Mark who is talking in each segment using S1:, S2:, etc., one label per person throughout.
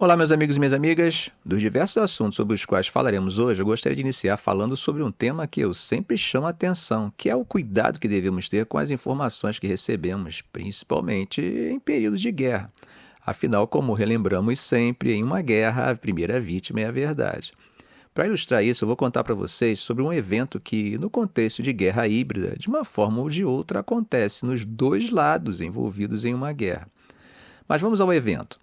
S1: Olá, meus amigos e minhas amigas. Dos diversos assuntos sobre os quais falaremos hoje, eu gostaria de iniciar falando sobre um tema que eu sempre chamo a atenção, que é o cuidado que devemos ter com as informações que recebemos, principalmente em períodos de guerra. Afinal, como relembramos sempre, em uma guerra, a primeira vítima é a verdade. Para ilustrar isso, eu vou contar para vocês sobre um evento que, no contexto de guerra híbrida, de uma forma ou de outra, acontece nos dois lados envolvidos em uma guerra. Mas vamos ao evento.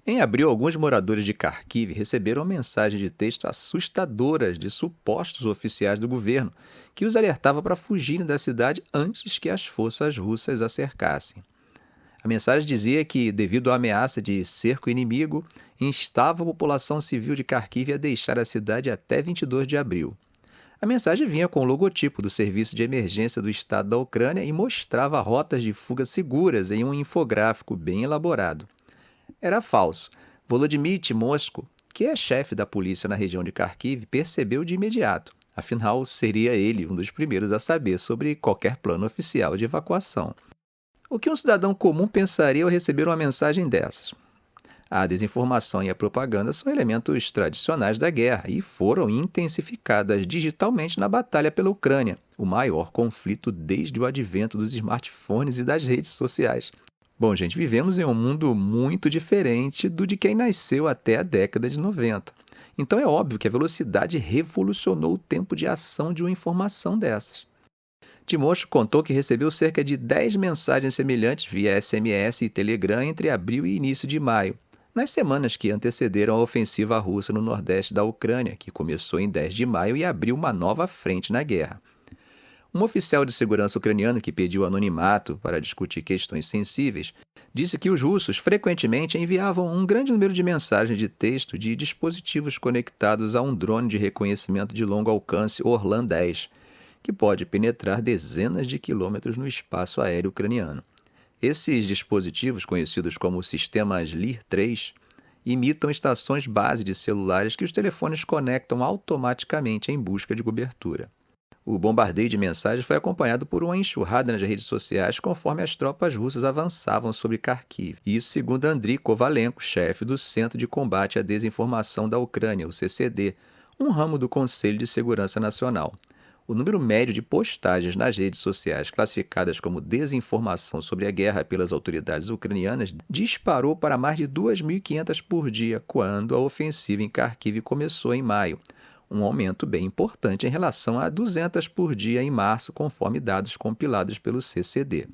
S1: Em abril, alguns moradores de Kharkiv receberam mensagens de texto assustadoras de supostos oficiais do governo, que os alertava para fugirem da cidade antes que as forças russas a cercassem. A mensagem dizia que, devido à ameaça de cerco inimigo, instava a população civil de Kharkiv a deixar a cidade até 22 de abril. A mensagem vinha com o logotipo do Serviço de Emergência do Estado da Ucrânia e mostrava rotas de fuga seguras em um infográfico bem elaborado. Era falso. Volodymyr Timoshko, que é chefe da polícia na região de Kharkiv, percebeu de imediato. Afinal, seria ele um dos primeiros a saber sobre qualquer plano oficial de evacuação. O que um cidadão comum pensaria ao receber uma mensagem dessas? A desinformação e a propaganda são elementos tradicionais da guerra e foram intensificadas digitalmente na batalha pela Ucrânia, o maior conflito desde o advento dos smartphones e das redes sociais. Bom, gente, vivemos em um mundo muito diferente do de quem nasceu até a década de 90. Então é óbvio que a velocidade revolucionou o tempo de ação de uma informação dessas. Timoshko contou que recebeu cerca de 10 mensagens semelhantes via SMS e Telegram entre abril e início de maio, nas semanas que antecederam a ofensiva russa no nordeste da Ucrânia, que começou em 10 de maio e abriu uma nova frente na guerra. Um oficial de segurança ucraniano que pediu anonimato para discutir questões sensíveis disse que os russos frequentemente enviavam um grande número de mensagens de texto de dispositivos conectados a um drone de reconhecimento de longo alcance Orlan 10, que pode penetrar dezenas de quilômetros no espaço aéreo ucraniano. Esses dispositivos, conhecidos como sistemas Lir-3, imitam estações base de celulares que os telefones conectam automaticamente em busca de cobertura. O bombardeio de mensagens foi acompanhado por uma enxurrada nas redes sociais conforme as tropas russas avançavam sobre Kharkiv. Isso segundo Andriy Kovalenko, chefe do Centro de Combate à Desinformação da Ucrânia, o CCD, um ramo do Conselho de Segurança Nacional. O número médio de postagens nas redes sociais classificadas como desinformação sobre a guerra pelas autoridades ucranianas disparou para mais de 2.500 por dia quando a ofensiva em Kharkiv começou em maio, um aumento bem importante em relação a 200 por dia em março, conforme dados compilados pelo CCD.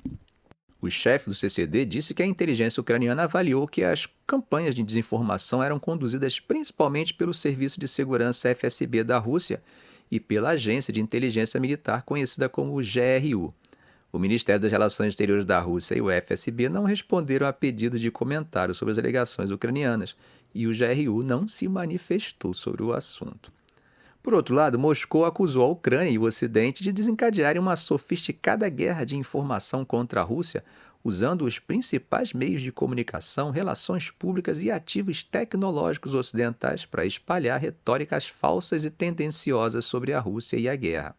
S1: O chefe do CCD disse que a inteligência ucraniana avaliou que as campanhas de desinformação eram conduzidas principalmente pelo Serviço de Segurança FSB da Rússia e pela Agência de Inteligência Militar conhecida como GRU. O Ministério das Relações Exteriores da Rússia e o FSB não responderam a pedidos de comentário sobre as alegações ucranianas e o GRU não se manifestou sobre o assunto. Por outro lado, Moscou acusou a Ucrânia e o Ocidente de desencadearem uma sofisticada guerra de informação contra a Rússia, usando os principais meios de comunicação, relações públicas e ativos tecnológicos ocidentais para espalhar retóricas falsas e tendenciosas sobre a Rússia e a guerra.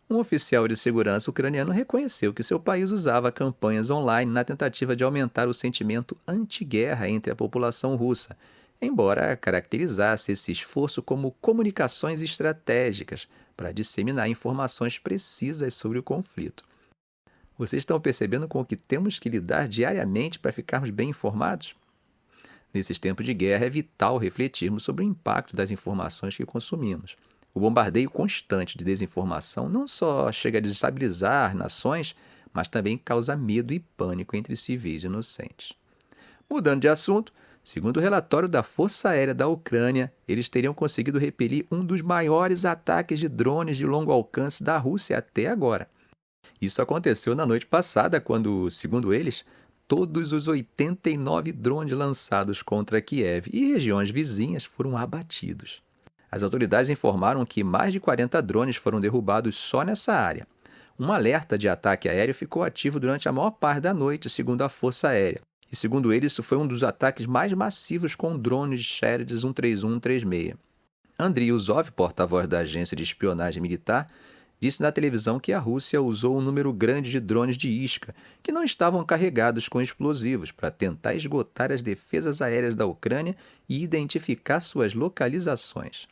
S1: Um oficial de segurança ucraniano reconheceu que seu país usava campanhas online na tentativa de aumentar o sentimento anti-guerra entre a população russa, embora caracterizasse esse esforço como comunicações estratégicas para disseminar informações precisas sobre o conflito. Vocês estão percebendo com o que temos que lidar diariamente para ficarmos bem informados? Nesses tempos de guerra, é vital refletirmos sobre o impacto das informações que consumimos. O bombardeio constante de desinformação não só chega a desestabilizar nações, mas também causa medo e pânico entre civis inocentes. Mudando de assunto, segundo o relatório da Força Aérea da Ucrânia, eles teriam conseguido repelir um dos maiores ataques de drones de longo alcance da Rússia até agora. Isso aconteceu na noite passada, quando, segundo eles, todos os 89 drones lançados contra Kiev e regiões vizinhas foram abatidos. As autoridades informaram que mais de 40 drones foram derrubados só nessa área. Um alerta de ataque aéreo ficou ativo durante a maior parte da noite, segundo a Força Aérea. E, segundo eles, isso foi um dos ataques mais massivos com drones Shahed 131-136. Andriy Uzov, porta-voz da Agência de Espionagem Militar, disse na televisão que a Rússia usou um número grande de drones de isca, que não estavam carregados com explosivos, para tentar esgotar as defesas aéreas da Ucrânia e identificar suas localizações.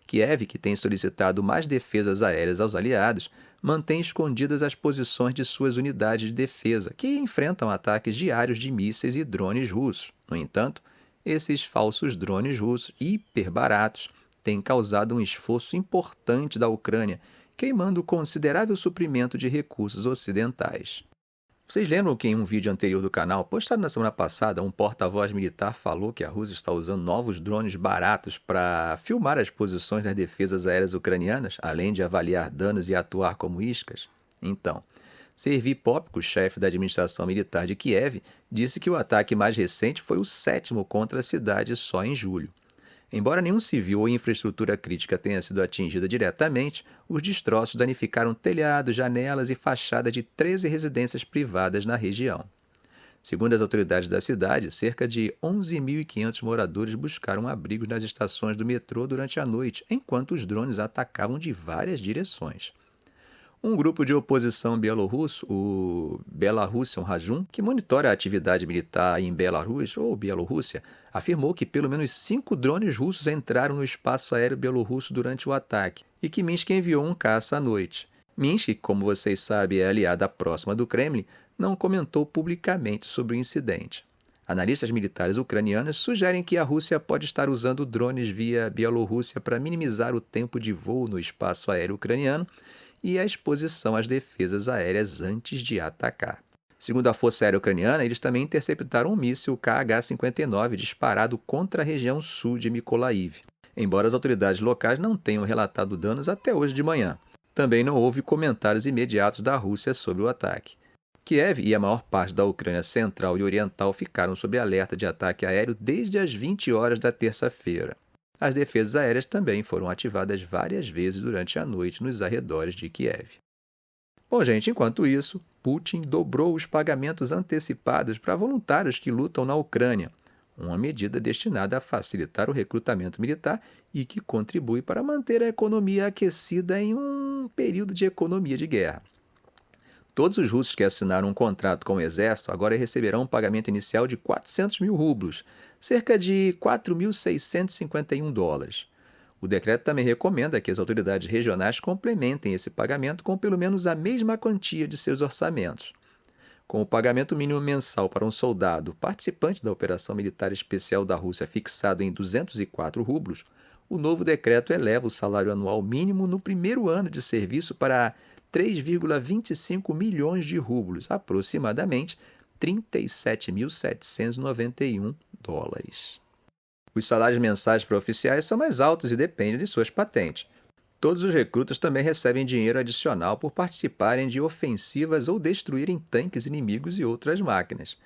S1: Kiev, que tem solicitado mais defesas aéreas aos aliados, mantém escondidas as posições de suas unidades de defesa, que enfrentam ataques diários de mísseis e drones russos. No entanto, esses falsos drones russos, hiperbaratos, têm causado um esforço importante da Ucrânia, queimando considerável suprimento de recursos ocidentais. Vocês lembram que em um vídeo anterior do canal, postado na semana passada, um porta-voz militar falou que a Rússia está usando novos drones baratos para filmar as posições das defesas aéreas ucranianas, além de avaliar danos e atuar como iscas? Então, Serhiy Popko, chefe da administração militar de Kiev, disse que o ataque mais recente foi o 7º contra a cidade só em julho. Embora nenhum civil ou infraestrutura crítica tenha sido atingida diretamente, os destroços danificaram telhados, janelas e fachadas de 13 residências privadas na região. Segundo as autoridades da cidade, cerca de 11.500 moradores buscaram abrigos nas estações do metrô durante a noite, enquanto os drones atacavam de várias direções. Um grupo de oposição bielorrusso, o Belarusian Rajum, que monitora a atividade militar em Belarus ou Bielorrússia, afirmou que pelo menos 5 drones russos entraram no espaço aéreo bielorrusso durante o ataque e que Minsk enviou um caça à noite. Minsk, como vocês sabem, é aliada próxima do Kremlin, não comentou publicamente sobre o incidente. Analistas militares ucranianos sugerem que a Rússia pode estar usando drones via Bielorrússia para minimizar o tempo de voo no espaço aéreo ucraniano e a exposição às defesas aéreas antes de atacar. Segundo a Força Aérea Ucraniana, eles também interceptaram um míssil Kh-59 disparado contra a região sul de Mykolaiv, embora as autoridades locais não tenham relatado danos até hoje de manhã. Também não houve comentários imediatos da Rússia sobre o ataque. Kiev e a maior parte da Ucrânia central e oriental ficaram sob alerta de ataque aéreo desde as 20 horas da terça-feira. As defesas aéreas também foram ativadas várias vezes durante a noite nos arredores de Kiev. Bom, gente, enquanto isso, Putin dobrou os pagamentos antecipados para voluntários que lutam na Ucrânia, uma medida destinada a facilitar o recrutamento militar e que contribui para manter a economia aquecida em um período de economia de guerra. Todos os russos que assinaram um contrato com o exército agora receberão um pagamento inicial de 400 mil rublos, cerca de 4.651 dólares. O decreto também recomenda que as autoridades regionais complementem esse pagamento com pelo menos a mesma quantia de seus orçamentos. Com o pagamento mínimo mensal para um soldado participante da operação militar especial da Rússia fixado em 204 rublos, o novo decreto eleva o salário anual mínimo no primeiro ano de serviço para 3,25 milhões de rublos, aproximadamente 37.791 dólares. Os salários mensais para oficiais são mais altos e dependem de suas patentes. Todos os recrutas também recebem dinheiro adicional por participarem de ofensivas ou destruírem tanques inimigos e outras máquinas.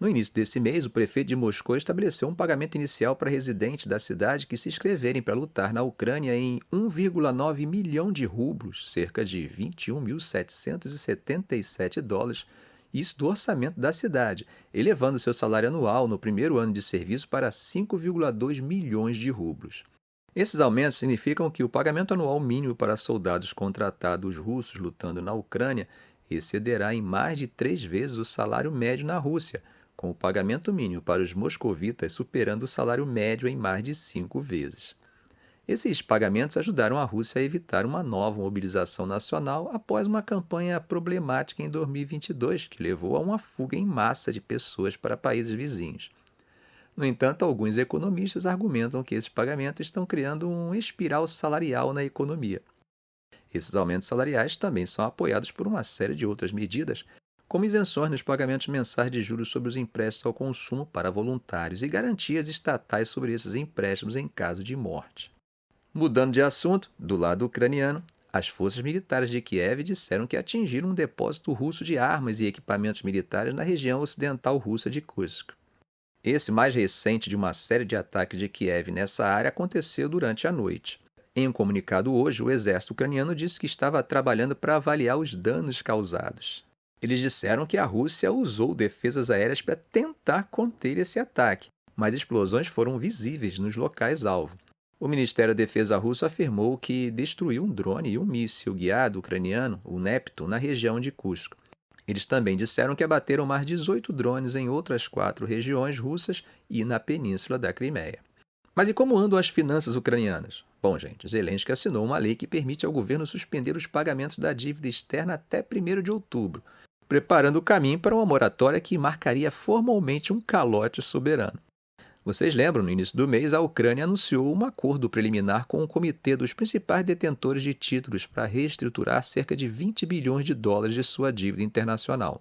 S1: No início desse mês, o prefeito de Moscou estabeleceu um pagamento inicial para residentes da cidade que se inscreverem para lutar na Ucrânia em 1,9 milhão de rublos, cerca de 21.777 dólares, isso do orçamento da cidade, elevando seu salário anual no primeiro ano de serviço para 5,2 milhões de rublos. Esses aumentos significam que o pagamento anual mínimo para soldados contratados russos lutando na Ucrânia excederá em mais de 3 vezes o salário médio na Rússia, com o pagamento mínimo para os moscovitas superando o salário médio em mais de 5 vezes. Esses pagamentos ajudaram a Rússia a evitar uma nova mobilização nacional após uma campanha problemática em 2022, que levou a uma fuga em massa de pessoas para países vizinhos. No entanto, alguns economistas argumentam que esses pagamentos estão criando uma espiral salarial na economia. Esses aumentos salariais também são apoiados por uma série de outras medidas, como isenções nos pagamentos mensais de juros sobre os empréstimos ao consumo para voluntários e garantias estatais sobre esses empréstimos em caso de morte. Mudando de assunto, do lado ucraniano, as forças militares de Kiev disseram que atingiram um depósito russo de armas e equipamentos militares na região ocidental russa de Kursk. Esse mais recente de uma série de ataques de Kiev nessa área aconteceu durante a noite. Em um comunicado hoje, o exército ucraniano disse que estava trabalhando para avaliar os danos causados. Eles disseram que a Rússia usou defesas aéreas para tentar conter esse ataque, mas explosões foram visíveis nos locais-alvo. O Ministério da Defesa russo afirmou que destruiu um drone e um míssil guiado ucraniano, o Neptun, na região de Kursk. Eles também disseram que abateram mais 18 drones em outras 4 regiões russas e na península da Crimeia. Mas e como andam as finanças ucranianas? Bom, gente, Zelensky assinou uma lei que permite ao governo suspender os pagamentos da dívida externa até 1º de outubro, preparando o caminho para uma moratória que marcaria formalmente um calote soberano. Vocês lembram, no início do mês, a Ucrânia anunciou um acordo preliminar com o comitê dos principais detentores de títulos para reestruturar cerca de 20 bilhões de dólares de sua dívida internacional.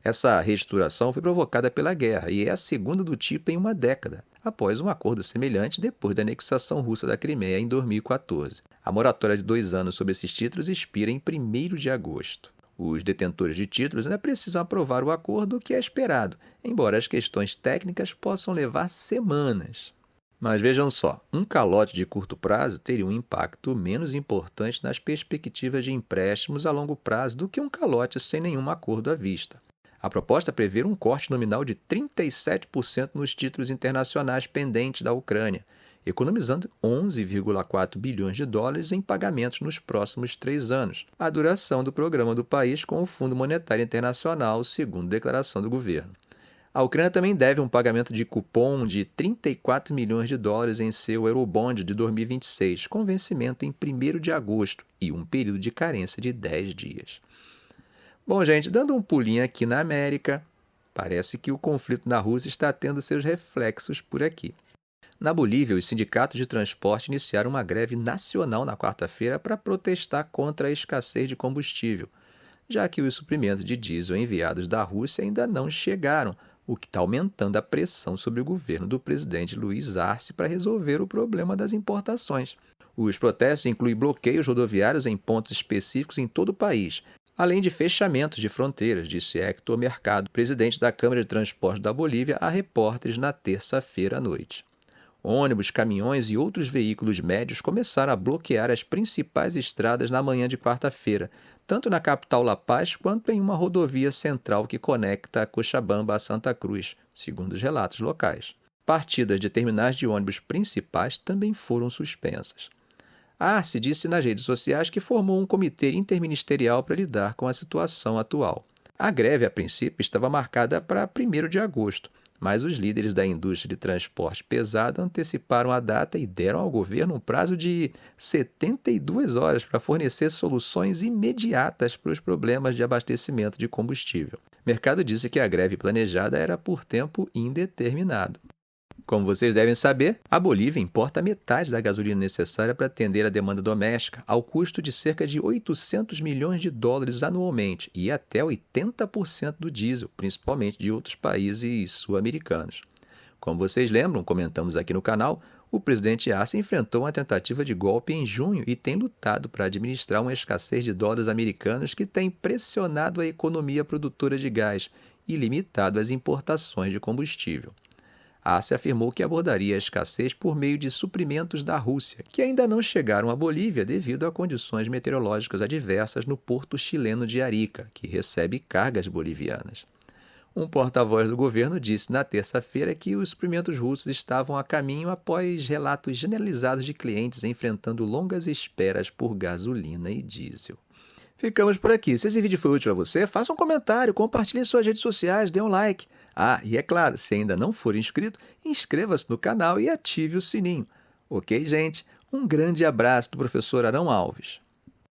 S1: Essa reestruturação foi provocada pela guerra e é a segunda do tipo em uma década, após um acordo semelhante depois da anexação russa da Crimeia em 2014. A moratória de 2 anos sobre esses títulos expira em 1º de agosto. Os detentores de títulos ainda precisam aprovar o acordo, o que é esperado, embora as questões técnicas possam levar semanas. Mas vejam só, um calote de curto prazo teria um impacto menos importante nas perspectivas de empréstimos a longo prazo do que um calote sem nenhum acordo à vista. A proposta prevê um corte nominal de 37% nos títulos internacionais pendentes da Ucrânia, economizando 11,4 bilhões de dólares em pagamentos nos próximos 3 anos, a duração do programa do país com o Fundo Monetário Internacional, segundo declaração do governo. A Ucrânia também deve um pagamento de cupom de 34 milhões de dólares em seu Eurobond de 2026, com vencimento em 1º de agosto e um período de carência de 10 dias. Bom, gente, dando um pulinho aqui na América, parece que o conflito na Rússia está tendo seus reflexos por aqui. Na Bolívia, os sindicatos de transporte iniciaram uma greve nacional na quarta-feira para protestar contra a escassez de combustível, já que os suprimentos de diesel enviados da Rússia ainda não chegaram, o que está aumentando a pressão sobre o governo do presidente Luiz Arce para resolver o problema das importações. Os protestos incluem bloqueios rodoviários em pontos específicos em todo o país, além de fechamentos de fronteiras, disse Héctor Mercado, presidente da Câmara de Transporte da Bolívia, a repórteres na terça-feira à noite. Ônibus, caminhões e outros veículos médios começaram a bloquear as principais estradas na manhã de quarta-feira, tanto na capital La Paz quanto em uma rodovia central que conecta Cochabamba a Santa Cruz, segundo os relatos locais. Partidas de terminais de ônibus principais também foram suspensas. A Arce disse nas redes sociais que formou um comitê interministerial para lidar com a situação atual. A greve, a princípio, estava marcada para 1º de agosto, mas os líderes da indústria de transporte pesado anteciparam a data e deram ao governo um prazo de 72 horas para fornecer soluções imediatas para os problemas de abastecimento de combustível. O mercado disse que a greve planejada era por tempo indeterminado. Como vocês devem saber, a Bolívia importa metade da gasolina necessária para atender a demanda doméstica, ao custo de cerca de 800 milhões de dólares anualmente e até 80% do diesel, principalmente de outros países sul-americanos. Como vocês lembram, comentamos aqui no canal, o presidente Arce enfrentou uma tentativa de golpe em junho e tem lutado para administrar uma escassez de dólares americanos que tem pressionado a economia produtora de gás e limitado as importações de combustível. Arce afirmou que abordaria a escassez por meio de suprimentos da Rússia, que ainda não chegaram à Bolívia devido a condições meteorológicas adversas no porto chileno de Arica, que recebe cargas bolivianas. Um porta-voz do governo disse na terça-feira que os suprimentos russos estavam a caminho após relatos generalizados de clientes enfrentando longas esperas por gasolina e diesel. Ficamos por aqui. Se esse vídeo foi útil a você, faça um comentário, compartilhe em suas redes sociais, dê um like. E é claro, se ainda não for inscrito, inscreva-se no canal e ative o sininho. Ok, gente? Um grande abraço do professor Arão Alves.